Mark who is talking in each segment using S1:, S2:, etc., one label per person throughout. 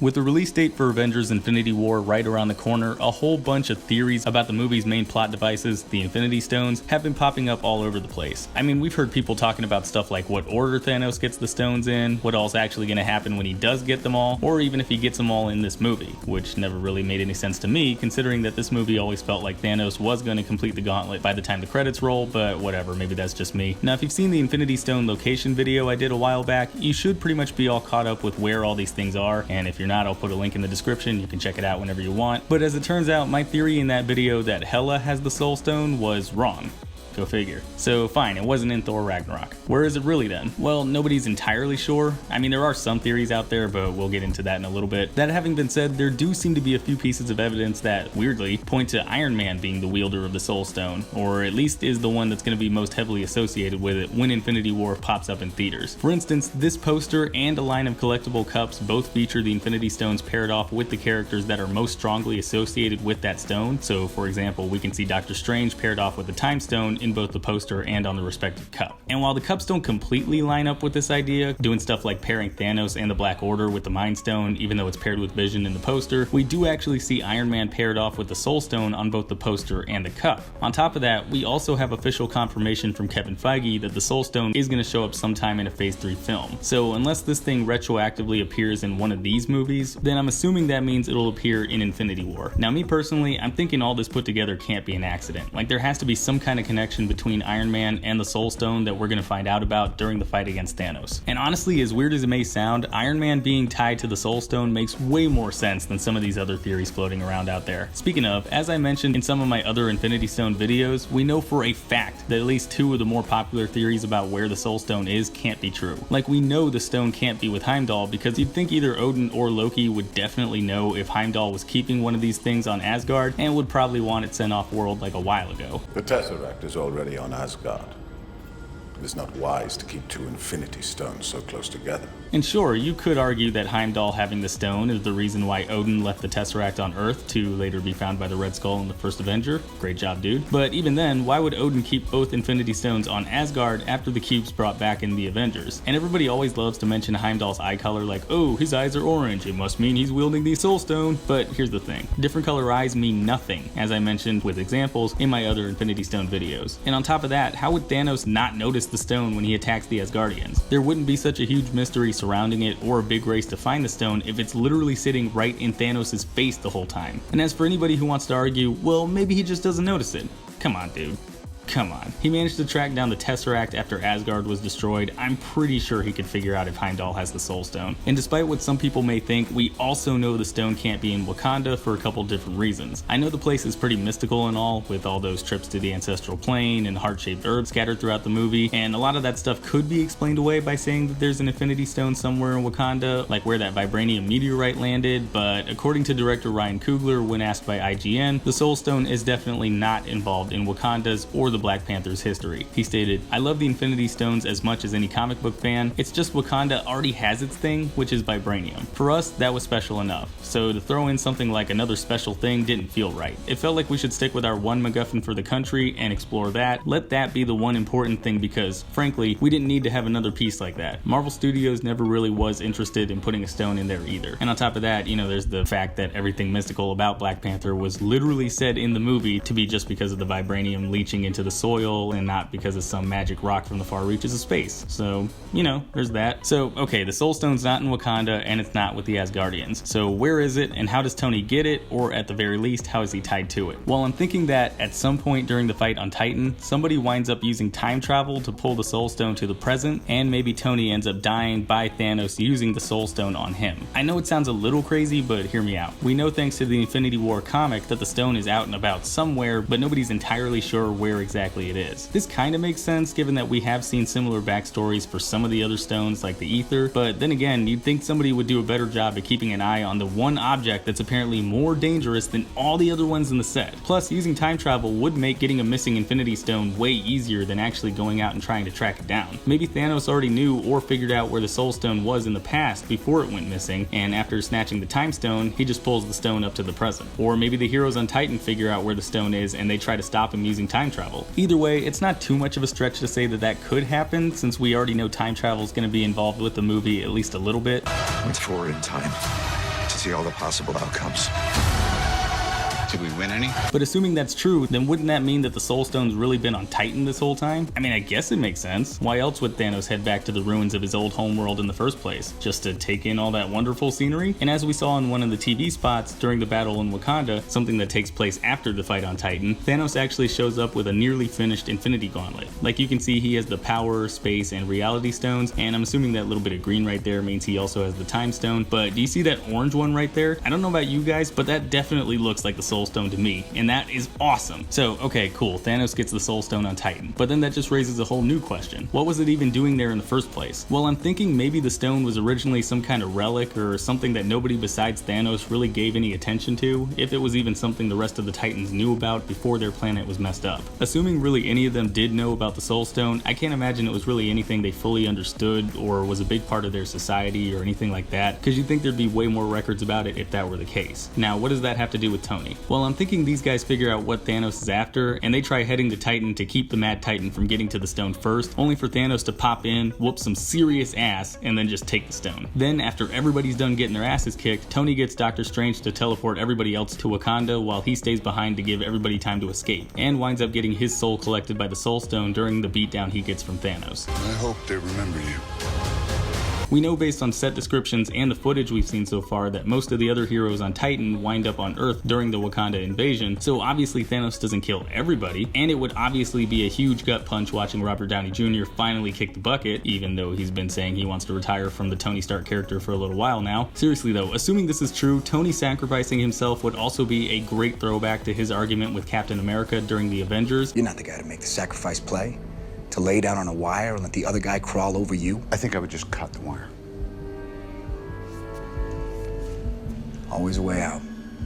S1: With the release date for Avengers Infinity War right around the corner, a whole bunch of theories about the movie's main plot devices, the Infinity Stones, have been popping up all over the place. I mean, we've heard people talking about stuff like what order Thanos gets the stones in, what all's actually going to happen when he does get them all, or even if he gets them all in this movie, which never really made any sense to me, considering that this movie always felt like Thanos was going to complete the gauntlet by the time the credits roll, but whatever, maybe that's just me. Now, if you've seen the Infinity Stone location video I did a while back, you should pretty much be all caught up with where all these things are, and if you're not, I'll put a link in the description, you can check it out whenever you want. But as it turns out, my theory in that video that Hela has the Soul Stone was wrong. Go figure. So fine, it wasn't in Thor Ragnarok. Where is it really then? Well, nobody's entirely sure. I mean, there are some theories out there, but we'll get into that in a little bit. That having been said, there do seem to be a few pieces of evidence that, weirdly, point to Iron Man being the wielder of the Soul Stone, or at least is the one that's going to be most heavily associated with it when Infinity War pops up in theaters. For instance, this poster and a line of collectible cups both feature the Infinity Stones paired off with the characters that are most strongly associated with that stone. So, for example, we can see Doctor Strange paired off with the Time Stone in both the poster and on the respective cup. And while the cups don't completely line up with this idea, doing stuff like pairing Thanos and the Black Order with the Mind Stone, even though it's paired with Vision in the poster, we do actually see Iron Man paired off with the Soul Stone on both the poster and the cup. On top of that, we also have official confirmation from Kevin Feige that the Soul Stone is going to show up sometime in a Phase 3 film. So unless this thing retroactively appears in one of these movies, then I'm assuming that means it'll appear in Infinity War. Now, me personally, I'm thinking all this put together can't be an accident. Like, there has to be some kind of connection between Iron Man and the Soul Stone that we're going to find out about during the fight against Thanos. And honestly, as weird as it may sound, Iron Man being tied to the Soul Stone makes way more sense than some of these other theories floating around out there. Speaking of, as I mentioned in some of my other Infinity Stone videos, we know for a fact that at least two of the more popular theories about where the Soul Stone is can't be true. Like, we know the stone can't be with Heimdall because you'd think either Odin or Loki would definitely know if Heimdall was keeping one of these things on Asgard and would probably want it sent off world like a while ago.
S2: The Tesseract is already on Asgard. It is not wise to keep two Infinity Stones so close together.
S1: And sure, you could argue that Heimdall having the stone is the reason why Odin left the Tesseract on Earth to later be found by the Red Skull in the first Avenger. Great job, dude. But even then, why would Odin keep both Infinity Stones on Asgard after the cube's brought back in the Avengers? And everybody always loves to mention Heimdall's eye color like, oh, his eyes are orange, it must mean he's wielding the Soul Stone. But here's the thing, different color eyes mean nothing, as I mentioned with examples in my other Infinity Stone videos. And on top of that, how would Thanos not notice the stone when he attacks the Asgardians? There wouldn't be such a huge mystery surrounding it or a big race to find the stone if it's literally sitting right in Thanos' face the whole time. And as for anybody who wants to argue, well, maybe he just doesn't notice it. Come on, dude. Come on. He managed to track down the Tesseract after Asgard was destroyed. I'm pretty sure he could figure out if Heimdall has the Soul Stone. And despite what some people may think, we also know the stone can't be in Wakanda for a couple different reasons. I know the place is pretty mystical and all, with all those trips to the ancestral plane and heart-shaped herbs scattered throughout the movie, and a lot of that stuff could be explained away by saying that there's an Infinity Stone somewhere in Wakanda, like where that vibranium meteorite landed, but according to director Ryan Coogler, when asked by IGN, the Soul Stone is definitely not involved in Wakanda's or the Black Panther's history. He stated, I love the Infinity Stones as much as any comic book fan, it's just Wakanda already has its thing, which is vibranium. For us, that was special enough, so to throw in something like another special thing didn't feel right. It felt like we should stick with our one MacGuffin for the country and explore that, let that be the one important thing because, frankly, we didn't need to have another piece like that. Marvel Studios never really was interested in putting a stone in there either. And on top of that, you know, there's the fact that everything mystical about Black Panther was literally said in the movie to be just because of the vibranium leaching into the soil and not because of some magic rock from the far reaches of space. So, you know, there's that. So, okay, the Soul Stone's not in Wakanda and it's not with the Asgardians. So where is it and how does Tony get it? Or at the very least, how is he tied to it? Well, I'm thinking that at some point during the fight on Titan, somebody winds up using time travel to pull the Soul Stone to the present, and maybe Tony ends up dying by Thanos using the Soul Stone on him. I know it sounds a little crazy, but hear me out. We know thanks to the Infinity War comic that the stone is out and about somewhere, but nobody's entirely sure where exactly it is. This kind of makes sense given that we have seen similar backstories for some of the other stones like the Ether, but then again, you'd think somebody would do a better job at keeping an eye on the one object that's apparently more dangerous than all the other ones in the set. Plus, using time travel would make getting a missing Infinity Stone way easier than actually going out and trying to track it down. Maybe Thanos already knew or figured out where the Soul Stone was in the past before it went missing, and after snatching the Time Stone, he just pulls the stone up to the present. Or maybe the heroes on Titan figure out where the stone is and they try to stop him using time travel. Either way, it's not too much of a stretch to say that that could happen, since we already know time travel is going to be involved with the movie at least a little bit.
S3: Went forward in time to see all the possible outcomes. Did we win any?
S1: But assuming that's true, then wouldn't that mean that the Soul Stone's really been on Titan this whole time? I mean, I guess it makes sense. Why else would Thanos head back to the ruins of his old homeworld in the first place? Just to take in all that wonderful scenery? And as we saw in one of the TV spots during the battle in Wakanda, something that takes place after the fight on Titan, Thanos actually shows up with a nearly finished Infinity Gauntlet. Like you can see, he has the Power, Space, and Reality Stones, and I'm assuming that little bit of green right there means he also has the Time Stone. But do you see that orange one right there? I don't know about you guys, but that definitely looks like the Soul Stone to me, and that is awesome. So okay, cool, Thanos gets the Soul Stone on Titan, but then that just raises a whole new question. What was it even doing there in the first place? Well, I'm thinking maybe the stone was originally some kind of relic or something that nobody besides Thanos really gave any attention to, if it was even something the rest of the Titans knew about before their planet was messed up. Assuming really any of them did know about the Soul Stone, I can't imagine it was really anything they fully understood or was a big part of their society or anything like that, because you'd think there'd be way more records about it if that were the case. Now, what does that have to do with Tony? Well, I'm thinking these guys figure out what Thanos is after, and they try heading to Titan to keep the Mad Titan from getting to the stone first, only for Thanos to pop in, whoop some serious ass, and then just take the stone. Then, after everybody's done getting their asses kicked, Tony gets Doctor Strange to teleport everybody else to Wakanda while he stays behind to give everybody time to escape, and winds up getting his soul collected by the Soul Stone during the beatdown he gets from Thanos.
S2: I hope they remember you.
S1: We know based on set descriptions and the footage we've seen so far that most of the other heroes on Titan wind up on Earth during the Wakanda invasion, so obviously Thanos doesn't kill everybody, and it would obviously be a huge gut punch watching Robert Downey Jr. finally kick the bucket, even though he's been saying he wants to retire from the Tony Stark character for a little while now. Seriously though, assuming this is true, Tony sacrificing himself would also be a great throwback to his argument with Captain America during the Avengers.
S4: You're not the guy to make the sacrifice play, to lay down on a wire and let the other guy crawl over you.
S2: I think I would just cut the wire.
S4: Always a way out.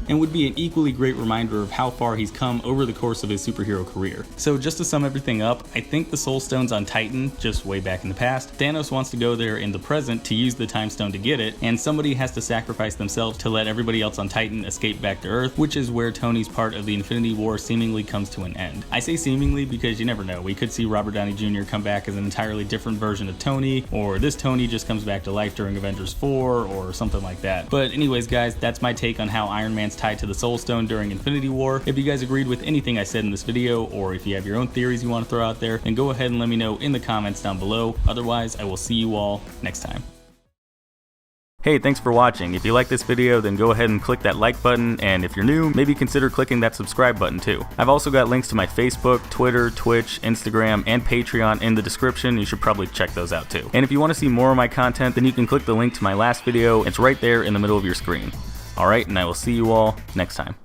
S1: And would be an equally great reminder of how far he's come over the course of his superhero career. So just to sum everything up, I think the Soul Stone's on Titan, just way back in the past. Thanos wants to go there in the present to use the Time Stone to get it, and somebody has to sacrifice themselves to let everybody else on Titan escape back to Earth, which is where Tony's part of the Infinity War seemingly comes to an end. I say seemingly because you never know, we could see Robert Downey Jr. come back as an entirely different version of Tony, or this Tony just comes back to life during Avengers 4, or something like that. But anyways guys, that's my take on how Iron Man's tied to the Soul Stone during Infinity War. If you guys agreed with anything I said in this video, or if you have your own theories you want to throw out there, then go ahead and let me know in the comments down below. Otherwise, I will see you all next time. Hey, thanks for watching. If you like this video, then go ahead and click that like button, and if you're new, maybe consider clicking that subscribe button too. I've also got links to my Facebook, Twitter, Twitch, Instagram, and Patreon in the description. You should probably check those out too. And if you want to see more of my content, then you can click the link to my last video. It's right there in the middle of your screen. Alright, and I will see you all next time.